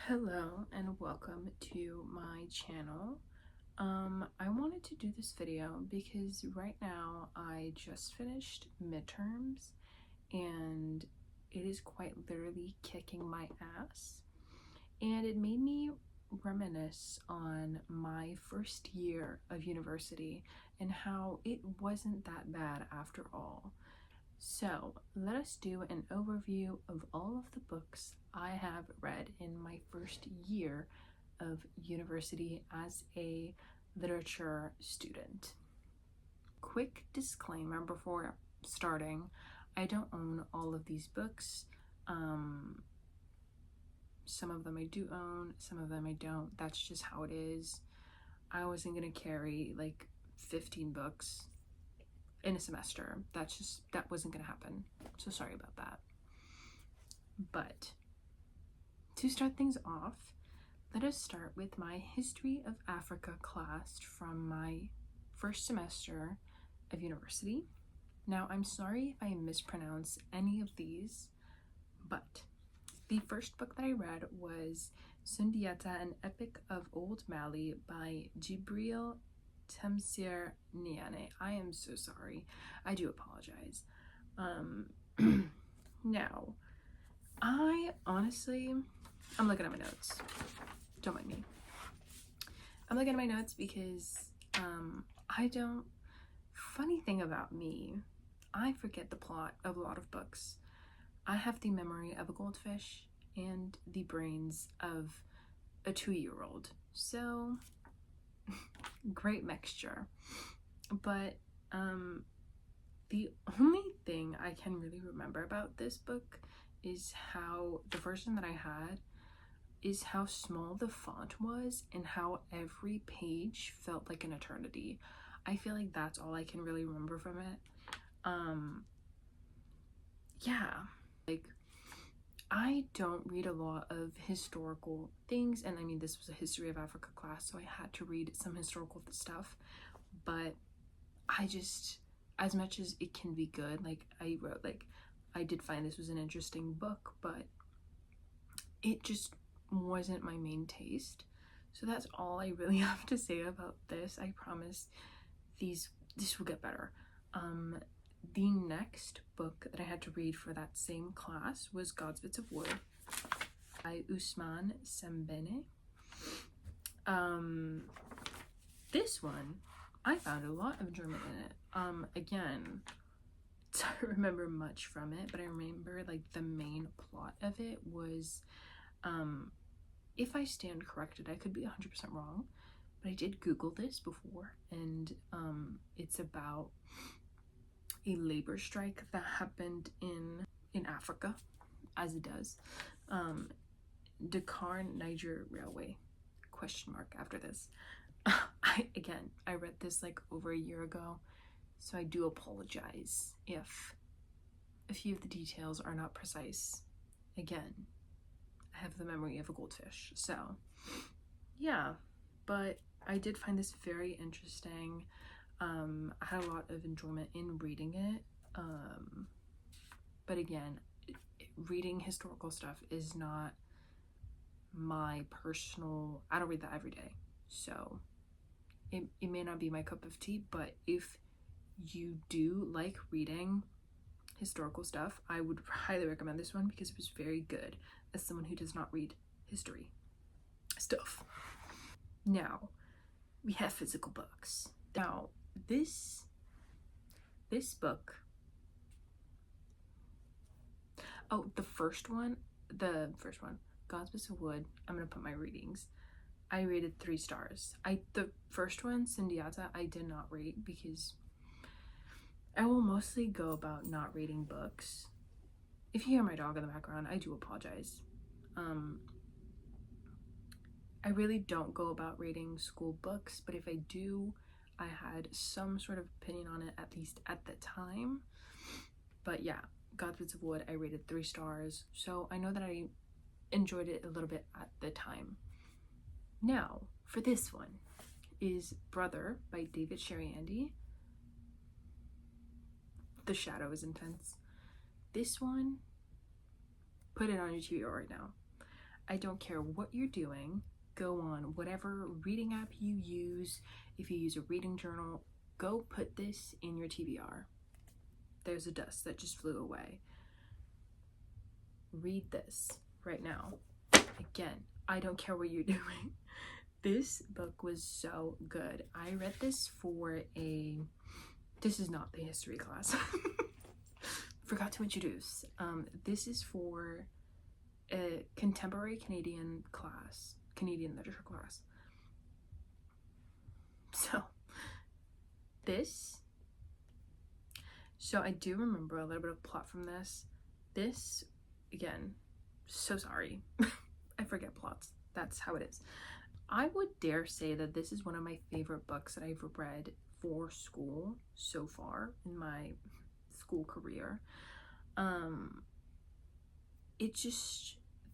Hello and welcome to my channel. I wanted to do this video because right now I just finished midterms and it is quite literally kicking my ass, and it made me reminisce on my first year of university and how it wasn't that bad after all. So let us do an overview of all of the books I have read in my first year of university as a literature student. Quick disclaimer before starting, I don't own all of these books. Some of them I do own, some of them I don't. That's just how it is. I wasn't gonna carry like 15 books in a semester. That wasn't gonna happen. So sorry about that. But to start things off, let us start with my History of Africa class from my first semester of university. Now, I'm sorry if I mispronounce any of these, but the first book that I read was Sundiata, an Epic of Old Mali by Jibril Temsir Niane. I am so sorry. I do apologize. Now, I'm looking at my notes. Don't mind me. I'm looking at my notes because funny thing about me, I forget the plot of a lot of books. I have the memory of a goldfish and the brains of a 2-year-old. So, great mixture. But the only thing I can really remember about this book is how the version that I had is how small the font was and how every page felt like an eternity. I feel like that's all I can really remember from it. Yeah, like I don't read a lot of historical things, and I mean this was a History of Africa class, so I had to read some historical stuff, but I just, as much as it can be good, like I did find this was an interesting book, but it just wasn't my main taste. So that's all I really have to say about this. I promise this will get better. The next book that I had to read for that same class was God's Bits of Wood by Ousmane Sembene. This one, I found a lot of enjoyment in it. Again, I don't remember much from it, but I remember like the main plot of it was, if I stand corrected, I could be 100% wrong, but I did Google this before, and it's about a labor strike that happened in Africa, as it does. Dakar Niger Railway ? After this. I read this like over a year ago, so I do apologize if a few of the details are not precise. Again, I have the memory of a goldfish, so yeah, but I did find this very interesting. I had a lot of enjoyment in reading it, but again, reading historical stuff is not my personal, I don't read that every day, so it may not be my cup of tea, but if you do like reading historical stuff, I would highly recommend this one because it was very good as someone who does not read history stuff. Now, we have physical books. Now, this book, the first one, God's Bits of Wood, I'm gonna put my readings. I rated 3 stars. The first one, Sundiata, I did not rate because I will mostly go about not reading books. If you hear my dog in the background, I do apologize. I really don't go about reading school books, but if I do, I had some sort of opinion on it, at least at the time. But yeah, God's Bits of Wood, I rated 3 stars, so I know that I enjoyed it a little bit at the time. Now, for this one is Brother by David Sheriandi. The shadow is intense. This one, put it on your TV right now. I don't care what you're doing. Go on whatever reading app you use. If you use a reading journal, go put this in your TBR. There's a dust that just flew away. Read this right now. Again, I don't care what you're doing. This book was so good. I read this for this is not the history class. Forgot to introduce. This is for a contemporary Canadian literature class. So I do remember a little bit of plot from this. This, again, so sorry. I forget plots. That's how it is. I would dare say that this is one of my favorite books that I've read for school so far in my school career.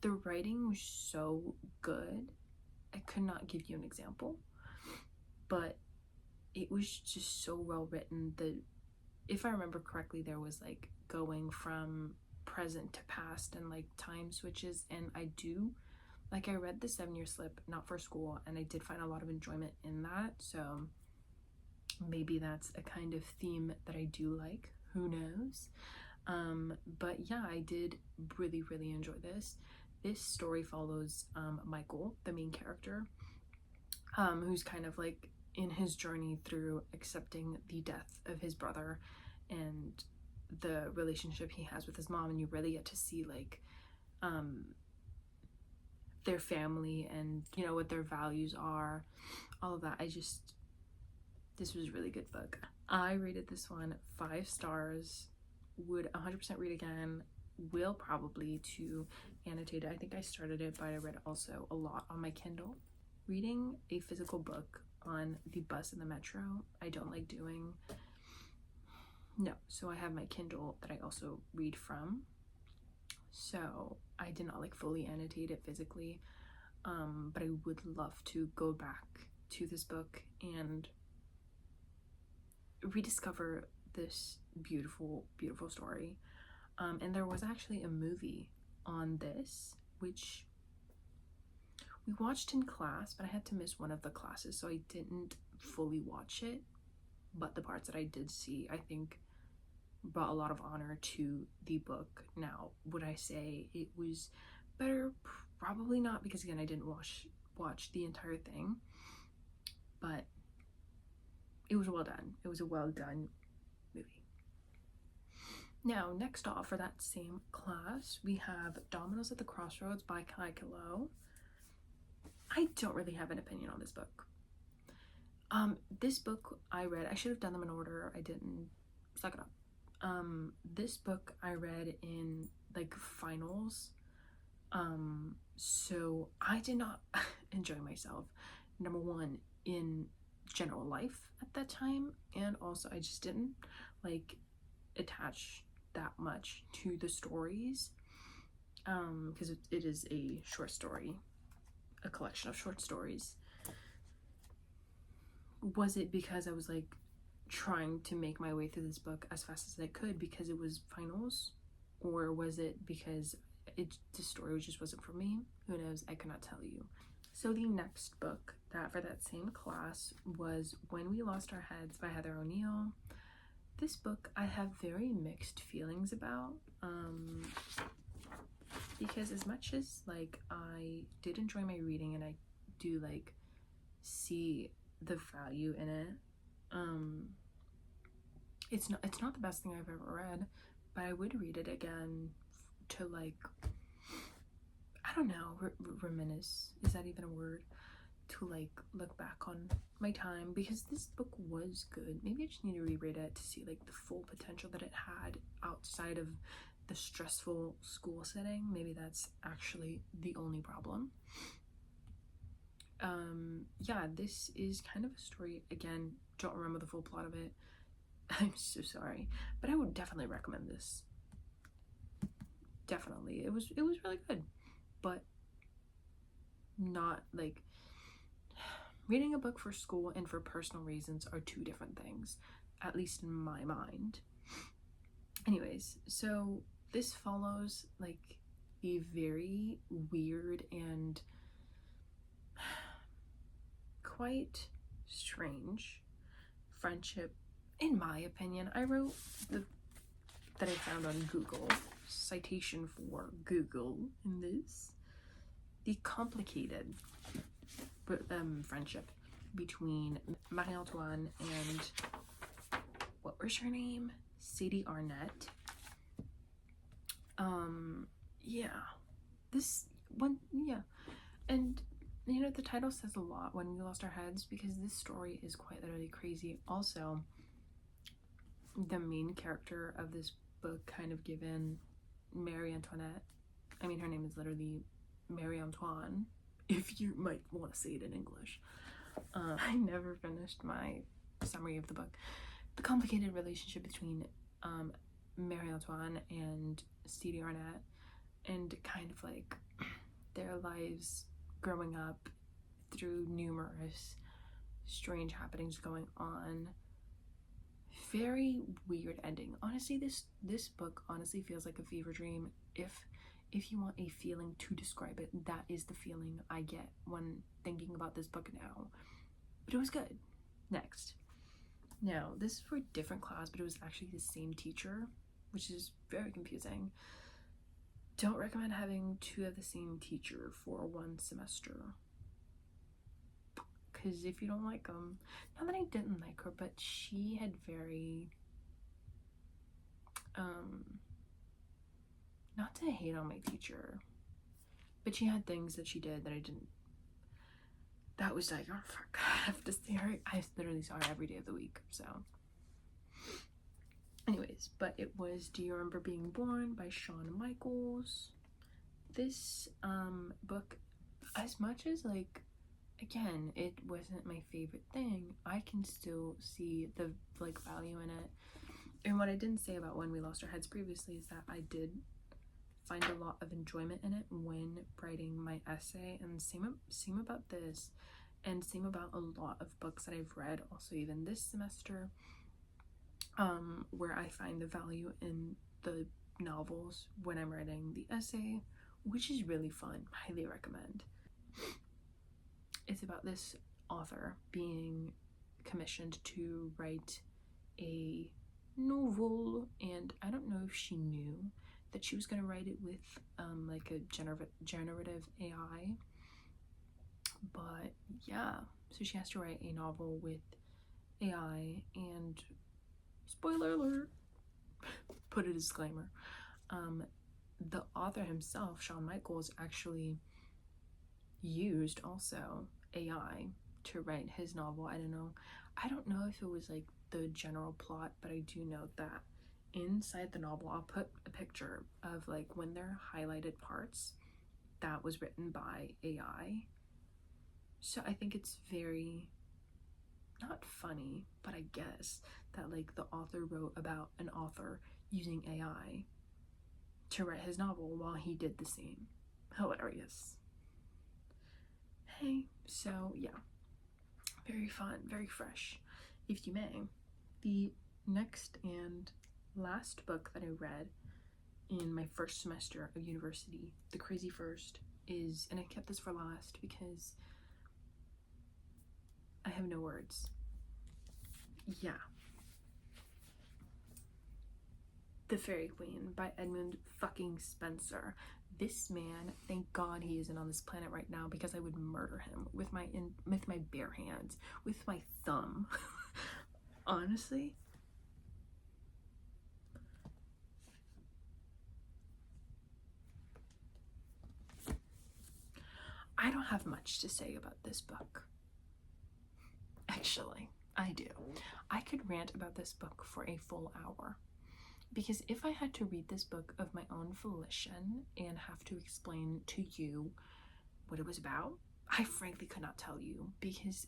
The writing was so good. I could not give you an example, but it was just so well written. If I remember correctly, there was like going from present to past and like time switches, and I read the 7-year slip, not for school, and I did find a lot of enjoyment in that, so maybe that's a kind of theme that I do like, who knows. But yeah, I did really enjoy this. This story follows Michael, the main character, who's kind of like in his journey through accepting the death of his brother and the relationship he has with his mom, and you really get to see like their family and, you know, what their values are, all of that. This was a really good book. I rated this one 5 stars, would 100% read again, will probably to annotate it. I think I started it, but I read also a lot on my Kindle. Reading a physical book on the bus and the metro, I don't like doing. No, so I have my Kindle that I also read from. So I did not like fully annotate it physically, but I would love to go back to this book and rediscover this beautiful story. And there was actually a movie on this, which we watched in class, but I had to miss one of the classes, so I didn't fully watch it. But the parts that I did see, I think, brought a lot of honor to the book. Now, would I say it was better? Probably not, because again, I didn't watch the entire thing, but it was well done. It was a well done movie. Now, next off for that same class, we have Dominoes at the Crossroads by Kai Kilo. I don't really have an opinion on this book. This book I read, I should have done them in order. I didn't. Suck it up. This book I read in like finals, so I did not enjoy myself, number one, in general life at that time, and also I just didn't like attach that much to the stories, because it is a short story, a collection of short stories. Was it because I was like trying to make my way through this book as fast as I could because it was finals, or was it because the story just wasn't for me? Who knows? I cannot tell you. So the next book that for that same class was When We Lost Our Heads by Heather O'Neill. This book I have very mixed feelings about, because as much as like I did enjoy my reading and I do like see the value in it, it's not the best thing I've ever read, but I would read it again to like, I don't know, reminisce, is that even a word? To like look back on my time, because this book was good. Maybe I just need to reread it to see like the full potential that it had outside of the stressful school setting. Maybe that's actually the only problem. Yeah, this is kind of a story, again, don't remember the full plot of it. I'm so sorry, but I would definitely recommend this. Definitely. It was really good, but not like, reading a book for school and for personal reasons are two different things, at least in my mind. Anyways, so this follows like a very weird and quite strange friendship, in my opinion. I wrote that I found on Google, citation for Google in this, the complicated friendship between Marie-Antoine and, what was her name? Sadie Arnett. Yeah, this one, yeah, and you know, the title says a lot, When We Lost Our Heads, because this story is quite literally crazy. Also, the main character of this book, kind of given Marie Antoinette, I mean, her name is literally Marie Antoine, if you might want to say it in English. I never finished my summary of the book. The complicated relationship between Marie Antoine and Sadie Arnett, and kind of like their lives growing up through numerous strange happenings going on. Very weird ending. Honestly, this book honestly feels like a fever dream. If you want a feeling to describe it, that is the feeling I get when thinking about this book now. But it was good. Next. Now, this is for a different class, but it was actually the same teacher, which is very confusing. Don't recommend having two of the same teacher for one semester, because if you don't like them, not that I didn't like her, but she had very not to hate on my teacher, but she had things that she did that I didn't, that was like, oh fuck, I have to see her. I literally saw her every day of the week. So anyways, but it was Do You Remember Being Born by Shawn Michaels. This book, as much as like, again, it wasn't my favorite thing, I can still see the like value in it. And what I didn't say about When We Lost Our Heads previously is that I did find a lot of enjoyment in it when writing my essay, and same about this, and same about a lot of books that I've read also even this semester, where I find the value in the novels when I'm writing the essay, which is really fun. Highly recommend. It's about this author being commissioned to write a novel, and I don't know if she knew that she was going to write it with like a generative AI, but yeah, so she has to write a novel with AI, and spoiler alert, put a disclaimer, the author himself, Shawn Michaels, actually used also AI to write his novel. I don't know if it was like the general plot, but I do know that inside the novel, I'll put a picture of like when they're highlighted parts, that was written by AI. So I think it's very, not funny, but I guess that like the author wrote about an author using AI to write his novel while he did the same. Hilarious. Hey, so yeah, very fun, very fresh, if you may. The next and last book that I read in my first semester of university, the crazy first, is, and I kept this for last because I have no words. Yeah. The Fairy Queen by Edmund fucking Spencer. This man, thank God he isn't on this planet right now, because I would murder him with my bare hands, with my thumb. Honestly. I don't have much to say about this book. Actually, I do. I could rant about this book for a full hour. Because if I had to read this book of my own volition and have to explain to you what it was about, I frankly could not tell you, because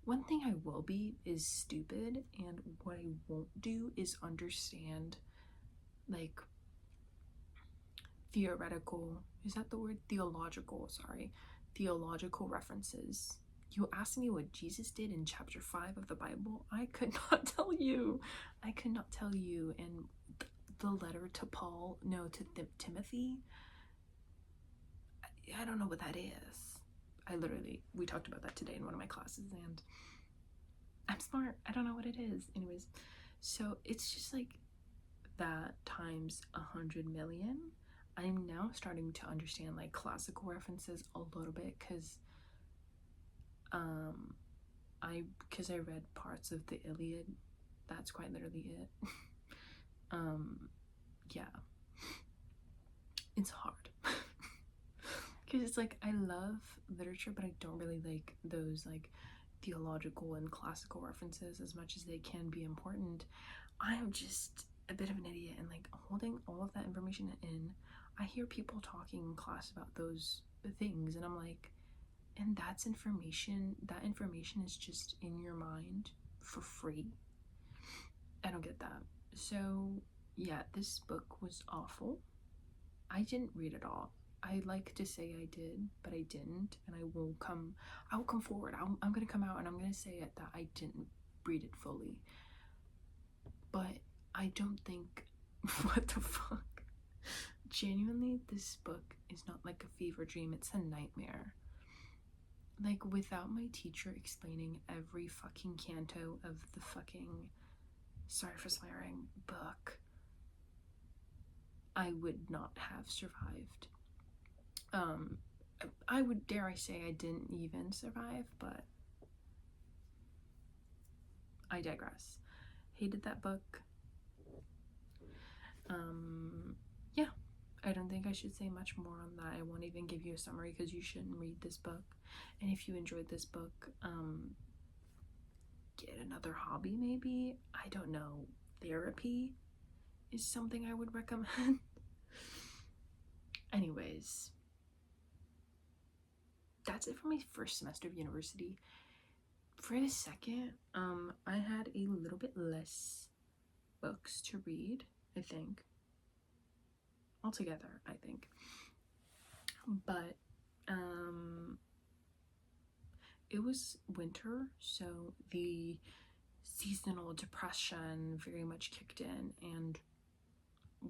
one thing I will be is stupid, and what I won't do is understand like theoretical, is that the word? Theological references. You asked me what Jesus did in chapter 5 of the Bible, I could not tell you. And the letter to Timothy, I don't know what that is. We talked about that today in one of my classes, and I'm smart. I don't know what it is. Anyways, so it's just like that times 100 million. I'm now starting to understand like classical references a little bit because I read parts of the Iliad. That's quite literally it. Yeah, it's hard because it's like I love literature, but I don't really like those like theological and classical references as much as they can be important. I am just a bit of an idiot and like holding all of that information in. I hear people talking in class about those things, and I'm like, and that's information. That information is just in your mind for free. I don't get that. So yeah, this book was awful. I didn't read it all. I like to say I did, but I didn't, and I will come forward. I'm gonna come out and I'm gonna say it that I didn't read it fully. But I don't think, what the fuck? Genuinely, this book is not like a fever dream, it's a nightmare. Like, without my teacher explaining every fucking canto of the fucking, sorry for swearing, book, I would not have survived. I would dare I say I didn't even survive, but I digress. Hated that book. Yeah, I don't think I should say much more on that. I won't even give you a summary because you shouldn't read this book. And if you enjoyed this book, get another hobby maybe. I don't know. Therapy is something I would recommend. Anyways, that's it for my first semester of university. For the second, I had a little bit less books to read, I think. Altogether, I think. But it was winter, so the seasonal depression very much kicked in and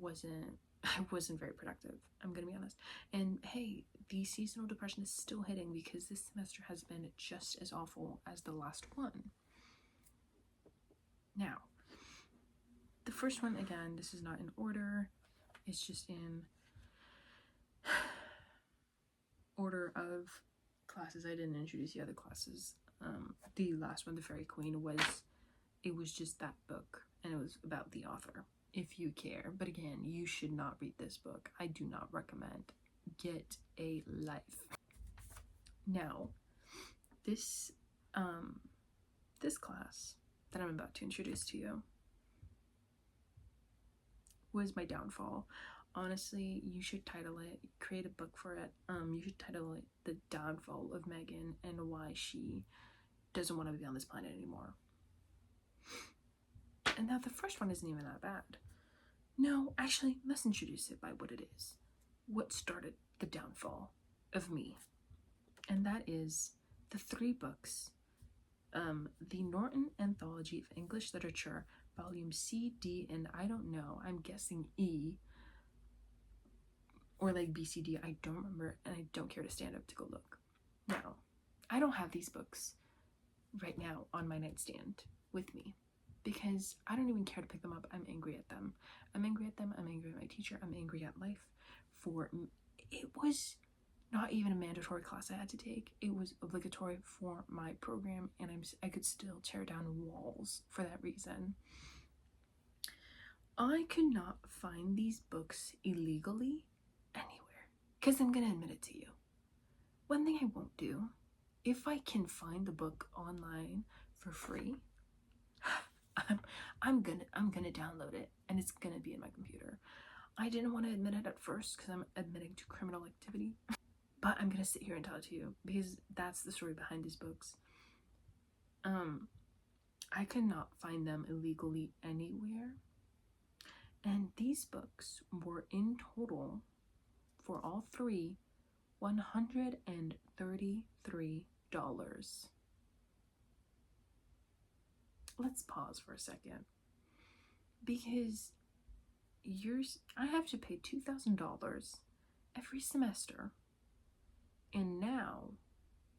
I wasn't very productive, I'm gonna be honest. And hey, the seasonal depression is still hitting because this semester has been just as awful as the last one. Now, the first one, again, this is not in order, it's just in order of classes. I didn't introduce the other classes. The last one, The Fairy Queen, it was just that book, and it was about the author, if you care. But again, you should not read this book. I do not recommend. Get a life. Now, this class that I'm about to introduce to you was my downfall. Honestly, you should title it, create a book for it. You should title it The Downfall of Megan and Why She Doesn't Want to Be on This Planet Anymore. And now the first one isn't even that bad. No, actually, let's introduce it by what it is. What started the downfall of me? And that is the 3 books. The Norton Anthology of English Literature, Volume C, D, and I don't know, I'm guessing E, or like B, C, D, I don't remember, and I don't care to stand up to go look. Now, I don't have these books right now on my nightstand with me because I don't even care to pick them up. I'm angry at them. I'm angry at them. I'm angry at my teacher. I'm angry at life. It was not even a mandatory class I had to take. It was obligatory for my program, and I could still tear down walls for that reason. I could not find these books illegally anywhere because I'm gonna admit it to you. One thing I won't do, if I can find the book online for free, I'm gonna download it, and it's gonna be in my computer. I didn't want to admit it at first because I'm admitting to criminal activity, but I'm gonna sit here and tell it to you because that's the story behind these books. I could not find them illegally anywhere, and these books were in total for all 3 $133. Let's pause for a second because I have to pay $2,000 every semester And now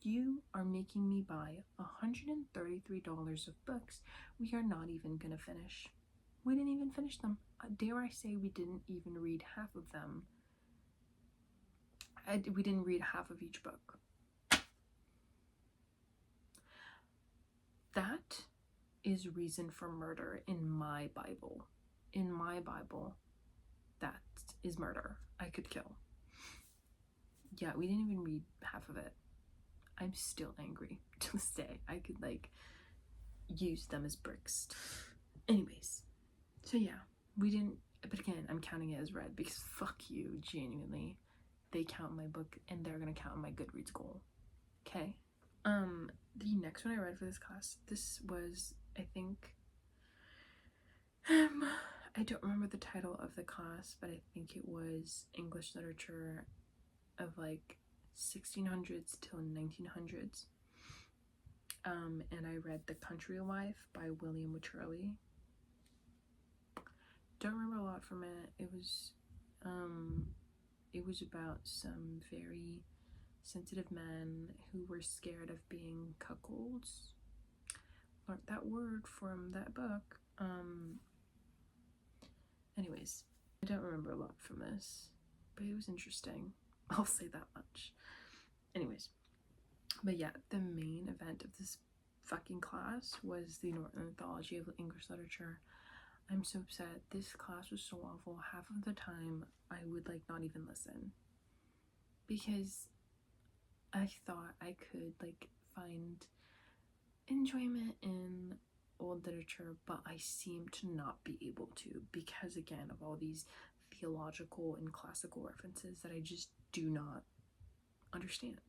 you are making me buy $133 of books we are not even gonna finish. We didn't even finish them. Dare I say we didn't even read half of them. We didn't read half of each book. That is reason for murder in my Bible. In my Bible, that is murder. I could kill. Yeah, we didn't even read half of it. I'm still angry to this day. I could like use them as bricks. Anyways, so yeah, we didn't, but again, I'm counting it as read because fuck you, genuinely. They count my book and they're gonna count my Goodreads goal. Okay? The next one I read for this class, this was, I think, I don't remember the title of the class, but I think it was English literature of like 1600s till 1900s. And I read The Country Wife by William Wycherley. Don't remember a lot from it. It was about some very sensitive men who were scared of being cuckolds. Learned that word from that book. Anyways, I don't remember a lot from this, but it was interesting. I'll say that much. Anyways, but yeah, the main event of this fucking class was the Norton Anthology of English Literature. I'm so upset. This class was so awful. Half of the time, I would like not even listen because I thought I could like find enjoyment in old literature, but I seem to not be able to because again of all these theological and classical references that I just do not understand.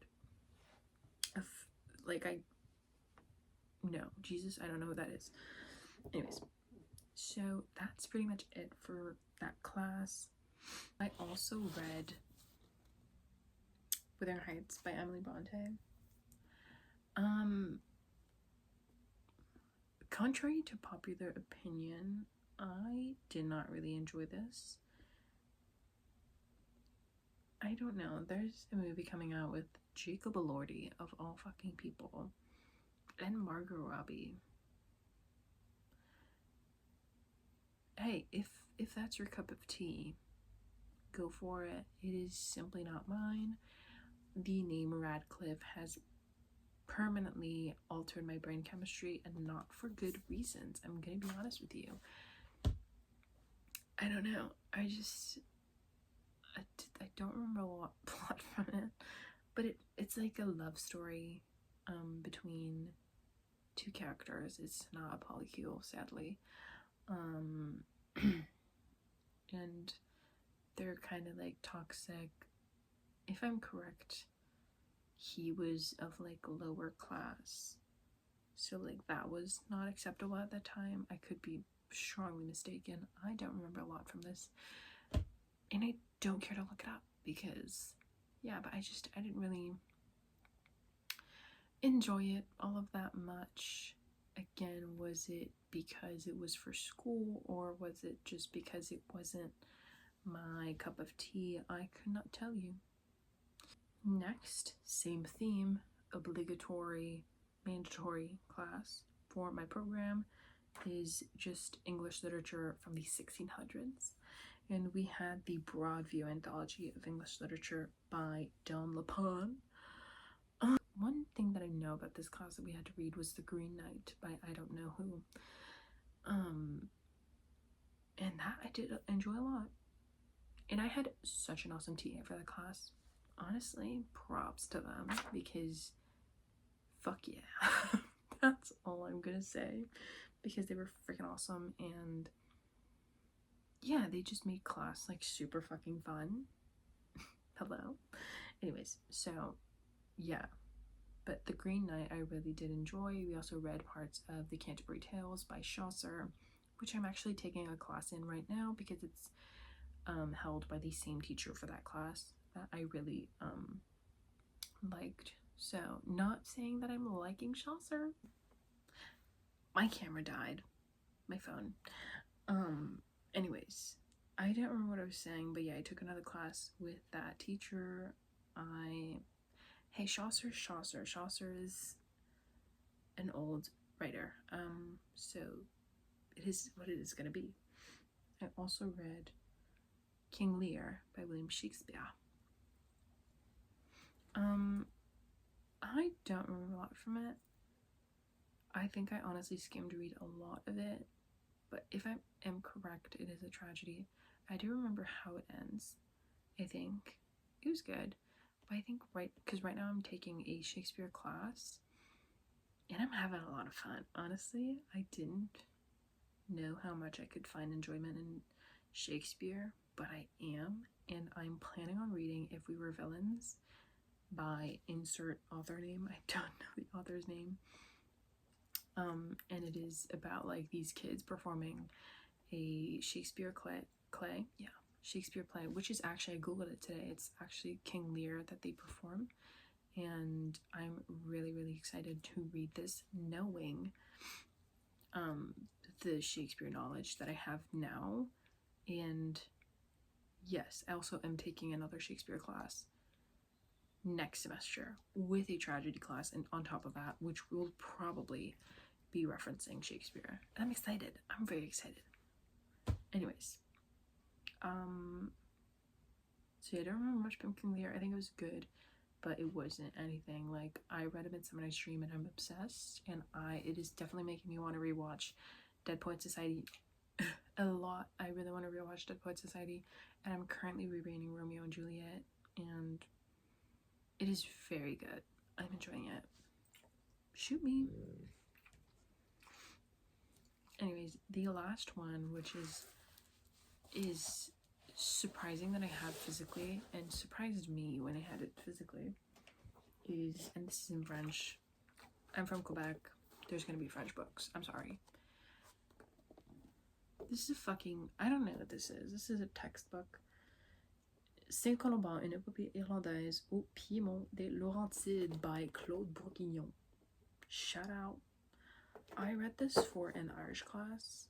No, Jesus, I don't know who that is. Anyways, so that's pretty much it for that class. I also read Wuthering Heights by Emily Bronte. Contrary to popular opinion, I did not really enjoy this. I don't know. There's a movie coming out with Jacob Elordi, of all fucking people, and Margot Robbie. Hey, if that's your cup of tea, go for it. It is simply not mine. The name Radcliffe has permanently altered my brain chemistry, and not for good reasons. I'm gonna be honest with you. I don't know. I don't remember a lot plot from it, but it's like a love story between two characters. It's not a polycule, sadly. And they're kind of like toxic. If I'm correct, he was of like lower class, so like that was not acceptable at that time. I could be strongly mistaken. I don't remember a lot from this, and I don't care to look it up because yeah, but I didn't really enjoy it all of that much. Again, was it because it was for school, or was it just because it wasn't my cup of tea? I could not tell you. Next, same theme, obligatory, mandatory class for my program is just English literature from the 1600s. And we had the Broadview Anthology of English Literature by Don LaPon. One thing that I know about this class that we had to read was The Green Knight by I don't know who. And that I did enjoy a lot. And I had such an awesome TA for that class. Honestly, props to them because fuck yeah. That's all I'm gonna say, because they were freaking awesome. And yeah, they just made class like super fucking fun. Hello. Anyways, so yeah, but The Green Knight I really did enjoy. We also read parts of The Canterbury Tales by Chaucer, which I'm actually taking a class in right now because it's held by the same teacher for that class that I really liked. So, not saying that I'm liking Chaucer. My camera died. My phone. Anyways, I don't remember what I was saying, but yeah, I took another class with that teacher. I Hey, Chaucer is an old writer, so it is what it is going to be. I also read King Lear by William Shakespeare. I don't remember a lot from it. I think I honestly skimmed read a lot of it, but if I am correct, it is a tragedy. I do remember how it ends. I think it was good, but I think because right now I'm taking a Shakespeare class, and I'm having a lot of fun. Honestly, I didn't know how much I could find enjoyment in Shakespeare, but I am, and I'm planning on reading If We Were Villains by insert author name. I don't know the author's name. And it is about like these kids performing a Shakespeare Shakespeare play, which is actually, I googled it today, it's actually King Lear that they perform, and I'm really, really excited to read this, knowing the Shakespeare knowledge that I have now. And yes, I also am taking another Shakespeare class next semester with a tragedy class, and on top of that, which will probably be referencing Shakespeare. And I'm excited. I'm very excited. Anyways, so yeah, I don't remember much from King Lear. I think it was good, but it wasn't anything like, I read A Midsummer Night's Dream and I'm obsessed, and it is definitely making me want to rewatch Dead Poet Society a lot. I really want to rewatch Dead Poet Society, and I'm currently rereading Romeo and Juliet, and it is very good. I'm enjoying it. Shoot me. Anyways, the last one, which is surprising that I have physically, and surprised me when I had it physically, is, and this is in French. I'm from Quebec. There's gonna be French books. I'm sorry. This is a fucking, I don't know what this is. This is a textbook. Saint-Colomban, une épopée irlandaise au Piémont des Laurentides by Claude Bourguignon. Shout out. I read this for an Irish class.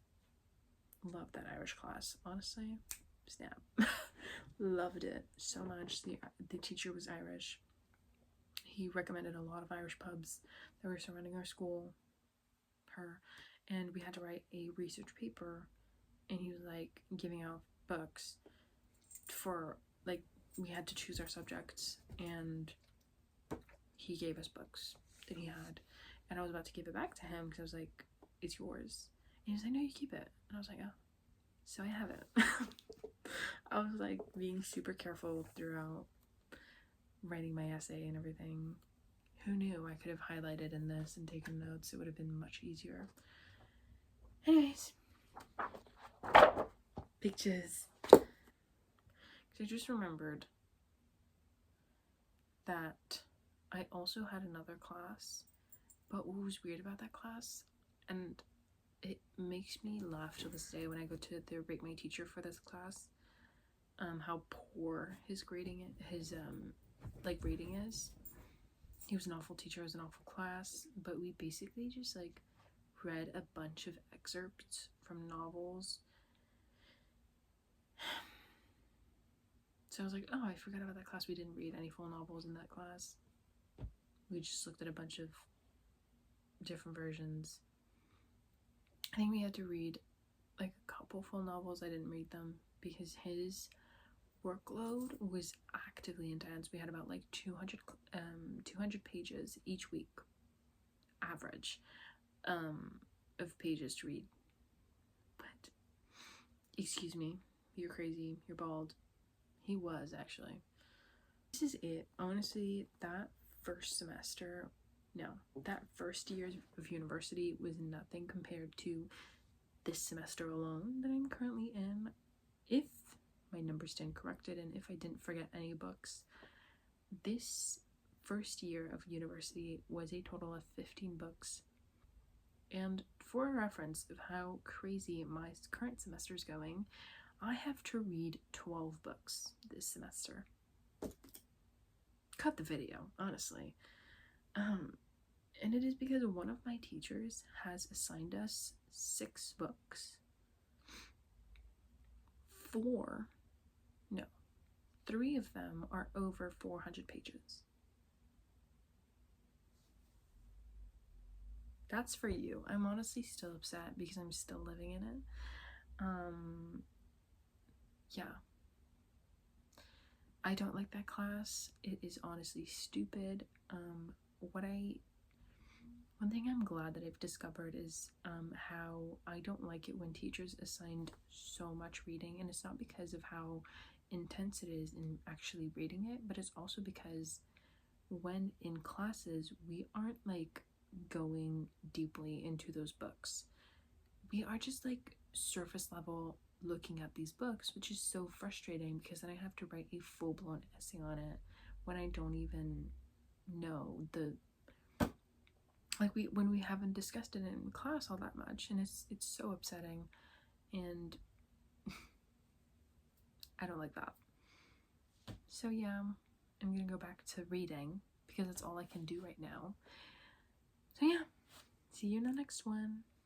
Love that Irish class, honestly. Snap. Loved it so much. The teacher was Irish. He recommended a lot of Irish pubs that were surrounding our school, and we had to write a research paper, and he was like giving out books for, like, we had to choose our subjects, and he gave us books that he had, and I was about to give it back to him because I was like, it's yours, and he was like, no, you keep it. And I was like, oh, so I have it. I was like being super careful throughout writing my essay and everything. Who knew I could have highlighted in this and taken notes? It would have been much easier. Anyways, pictures. I just remembered that I also had another class, but what was weird about that class, and it makes me laugh to this day when I go to rate my teacher for this class, how poor his grading, rating is. He was an awful teacher, it was an awful class, but we basically just like read a bunch of excerpts from novels. So I was like, oh, I forgot about that class. We didn't read any full novels in that class. We just looked at a bunch of different versions. I think we had to read like a couple full novels. I didn't read them because his workload was actively intense. We had about like 200 pages each week, average, of pages to read. But, excuse me, you're crazy, you're bald. He was, actually. This is it. Honestly, that first year of university was nothing compared to this semester alone that I'm currently in. If my numbers stand corrected and if I didn't forget any books, this first year of university was a total of 15 books. And for a reference of how crazy my current semester is going, I have to read 12 books this semester. Cut the video, honestly. And it is because one of my teachers has assigned us 6 books. 3 of them are over 400 pages. that's for you. I'm honestly still upset because I'm still living in it. Yeah. I don't like that class. It is honestly stupid. One thing I'm glad that I've discovered is how I don't like it when teachers assigned so much reading, and it's not because of how intense it is in actually reading it, but it's also because when in classes we aren't like going deeply into those books. We are just like surface level looking at these books, which is so frustrating because then I have to write a full-blown essay on it when I don't even know the when we haven't discussed it in class all that much, and it's so upsetting, and I don't like that. So yeah, I'm gonna go back to reading because that's all I can do right now. So yeah, see you in the next one.